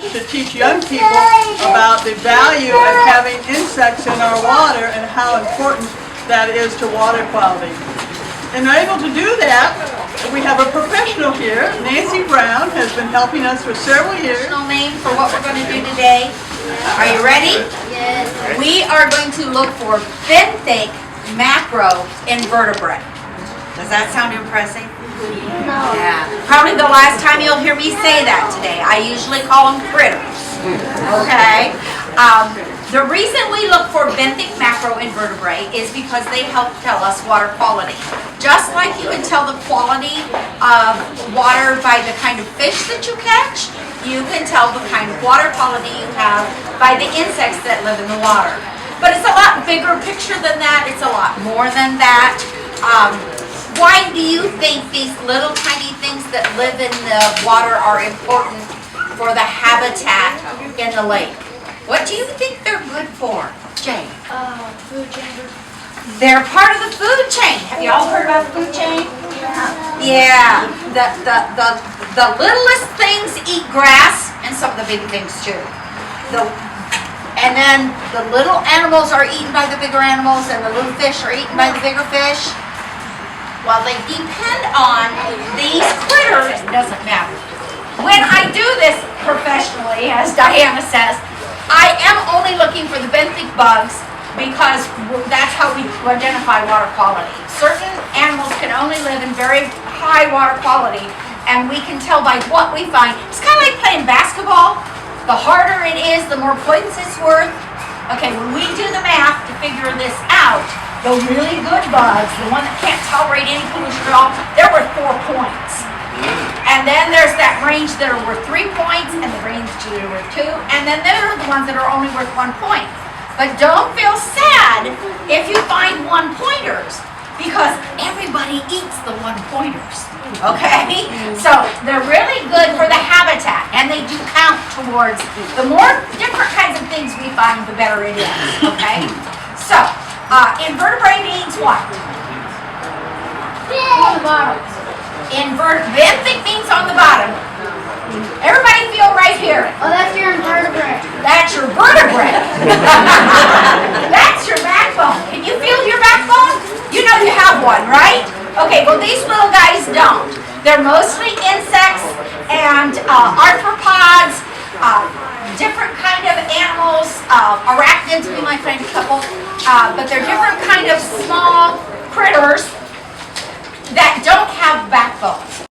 to teach young people about the value of having insects in our water and how important that is to water quality. And we're able to do that. We have a professional here. Nancy Brown has been helping us for several years. Name for what we're going to do today. Are you ready? Yes. We are going to look for benthic macroinvertebrate. Does that sound impressive? No. Yeah. Probably the last time you'll hear me say that today. I usually call them critters. Okay? The reason we look for benthic macroinvertebrate is because they help tell us water quality. Just like you can tell the quality of water by the kind of fish that you catch, you can tell the kind of water quality you have by the insects that live in the water. But it's a lot bigger picture than that. It's a lot more than that. Why do you think these little tiny things that live in the water are important for the habitat in the lake? What do you think they're good for, Jane? Food chain. They're part of the food chain. Have you all heard about the food chain? Yeah. The littlest things eat grass, and some of the big things too. And then the little animals are eaten by the bigger animals, and the little fish are eaten by the bigger fish. Well, they depend on these critters. It doesn't matter. When I do this professionally, as Diana says, I am only looking for the benthic bugs because that's how we identify water quality. Certain animals can only live in very high water quality, and we can tell by what we find. It's kind of like playing basketball. The harder it is, the more points it's worth. Okay, when we do the math to figure this out, the really good bugs, the one that can't tolerate any pollution at all, they're worth 4 points. And then there's that range that are worth 3 points, and the range that are worth 2, and then there are the ones that are only worth 1 point. But don't feel sad if you find 1-pointers, because everybody eats the 1-pointers. Okay? So they're really good for the habitat, and they do count towards the more different kinds of things we find, the better it is. Okay? So invertebrate means what? On the bottom. Benthic means on the bottom. Everybody feel right here. Oh, that's your invertebrate. That's your vertebrae. That's your backbone. Can you feel your backbone? You know you have one, right? Okay, well these little guys don't. They're mostly insects and arthropods, different kind of animals, arachnids, we might find a couple, but they're different kind of small critters that don't have backbones.